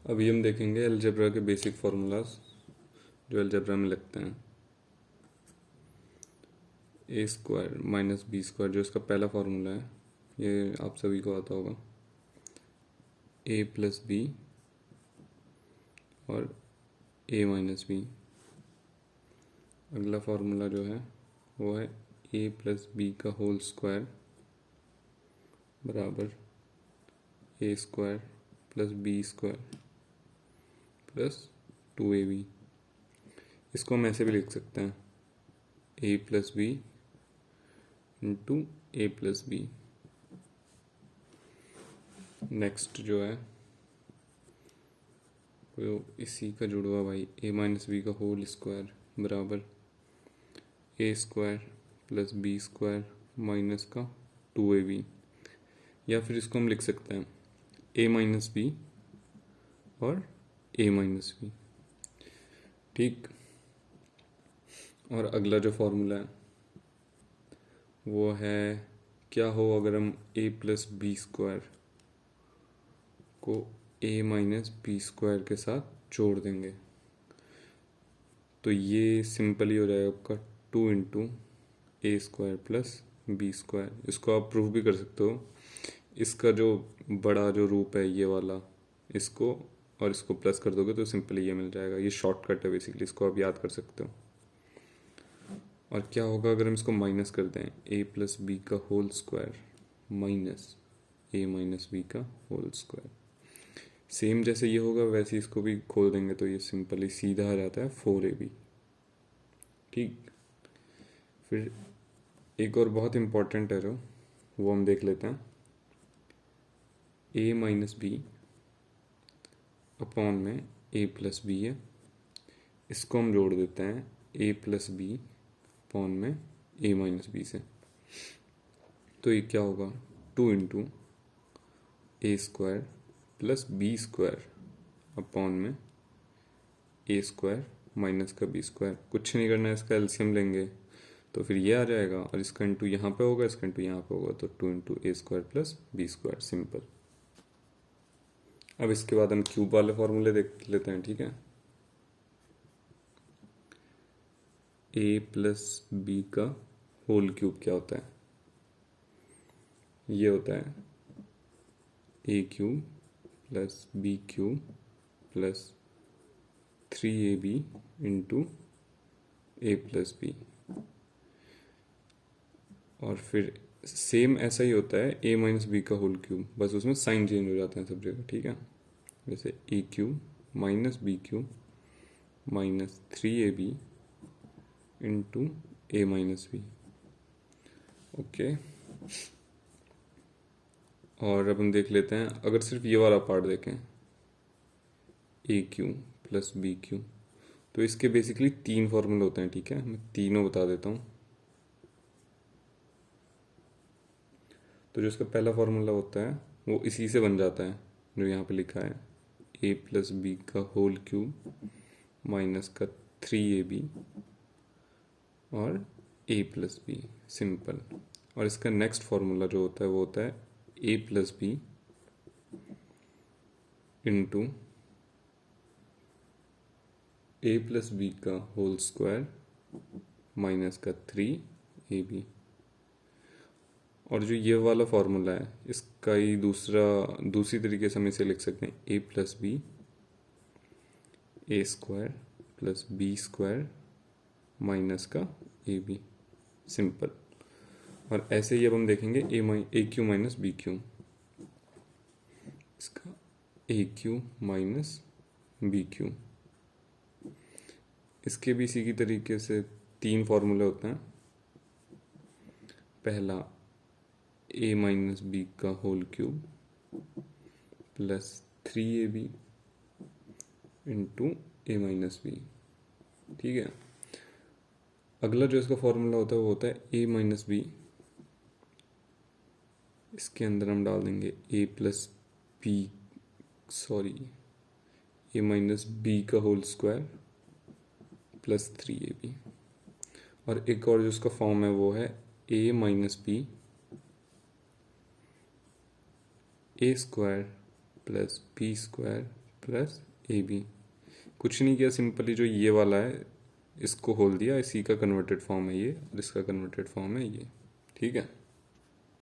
अभी हम देखेंगे अलजेब्रा के बेसिक फार्मूलाज जो अलजेब्रा में लगते हैं। ए स्क्वायर माइनस बी स्क्वायर जो इसका पहला फार्मूला है, ये आप सभी को आता होगा। ए प्लस बी और ए माइनस बी। अगला फार्मूला जो है वो है ए प्लस बी का होल स्क्वायर बराबर A square plus B square plus 2ab। इसको हम ऐसे भी लिख सकते हैं, A plus B into A plus B. Next जो है वो इसी का जुड़वा भाई, ए माइनस बी का होल स्क्वायर बराबर A square plus B square minus का 2ab। या फिर इसको हम लिख सकते हैं ए माइनस बी और ए माइनस बी। ठीक। और अगला जो फॉर्मूला है वो है क्या हो अगर हम ए प्लस बी स्क्वायर को ए माइनस बी स्क्वायर के साथ जोड़ देंगे, तो ये सिंपली हो जाएगा आपका 2 into A square plus B square. इसको आप प्रूफ भी कर सकते हो। इसका जो बड़ा जो रूप है ये वाला, इसको और इसको प्लस कर दोगे तो सिंपली ये मिल जाएगा। ये शॉर्टकट है बेसिकली, इसको आप याद कर सकते हो। और क्या होगा अगर हम इसको माइनस कर दें, ए प्लस बी का होल स्क्वायर माइनस ए माइनस बी का होल स्क्वायर। सेम जैसे ये होगा वैसे इसको भी खोल देंगे तो ये सिंपली सीधा आ जाता है 4ab। ठीक। फिर एक और बहुत इंपॉर्टेंट है जो वो हम देख लेते हैं, ए माइनस बी अपॉन में ए प्लस बी है। इसको हम जोड़ देते हैं ए प्लस बी अपॉन में ए माइनस बी से। तो ये क्या होगा 2 into A square plus B square upon में ए स्क्वायर माइनस का बी स्क्वायर। कुछ नहीं करना है, इसका एलसीएम लेंगे तो फिर ये आ जाएगा और इसका इंटू यहाँ पे होगा, इसका इंटू यहाँ पे होगा, तो 2 into A square plus B square. Simple. अब इसके बाद हम क्यूब वाले फॉर्मूले देख लेते हैं। ठीक है। ए प्लस बी का होल क्यूब क्या होता है, ये होता है A cube plus B cube plus 3ab into A plus B. और फिर सेम ऐसा ही होता है ए माइनस बी का होल क्यूब, बस उसमें साइन चेंज हो जाते हैं सब जगह। ठीक है। जैसे A cube minus B cube minus 3ab into A minus B. Okay. और अब हम देख लेते हैं अगर सिर्फ ये वाला पार्ट देखें, ए क्यू प्लस बी क्यू, तो इसके बेसिकली 3 फॉर्मूले होते हैं। ठीक है, मैं तीनों बता देता हूँ। तो जो इसका पहला फॉर्मूला होता है वो इसी से बन जाता है जो यहाँ पे लिखा है, ए प्लस बी का होल क्यूब माइनस का 3ab और ए प्लस बी। सिंपल। और इसका नेक्स्ट फॉर्मूला जो होता है वो होता है A plus B into A plus B का होल स्क्वायर माइनस का 3ab। और जो ये वाला फॉर्मूला है इसका ही दूसरी तरीके से हम इसे लिख सकते हैं, A plus B A square plus B square minus का ए बी। सिंपल। और ऐसे ही अब हम देखेंगे ए क्यू माइनस बी क्यू, इसका ए क्यू माइनस बी क्यू। इसके भी इसी की तरीके से 3 फॉर्मूले होते हैं। पहला ए माइनस बी का whole cube plus 3ab into A minus B. ठीक है। अगला जो इसका फॉर्मूला होता है वो होता है ए माइनस बी, इसके अंदर हम डाल देंगे ए प्लस बी ए माइनस बी का होल स्क्वायर प्लस 3ab। और एक और जो उसका फॉर्म है वो है A minus B A square plus B square plus A B. कुछ नहीं किया, सिंपली जो ये वाला है इसको खोल दिया, इसी का कन्वर्टेड फॉर्म है ये और इसका कन्वर्टेड फॉर्म है ये। ठीक है।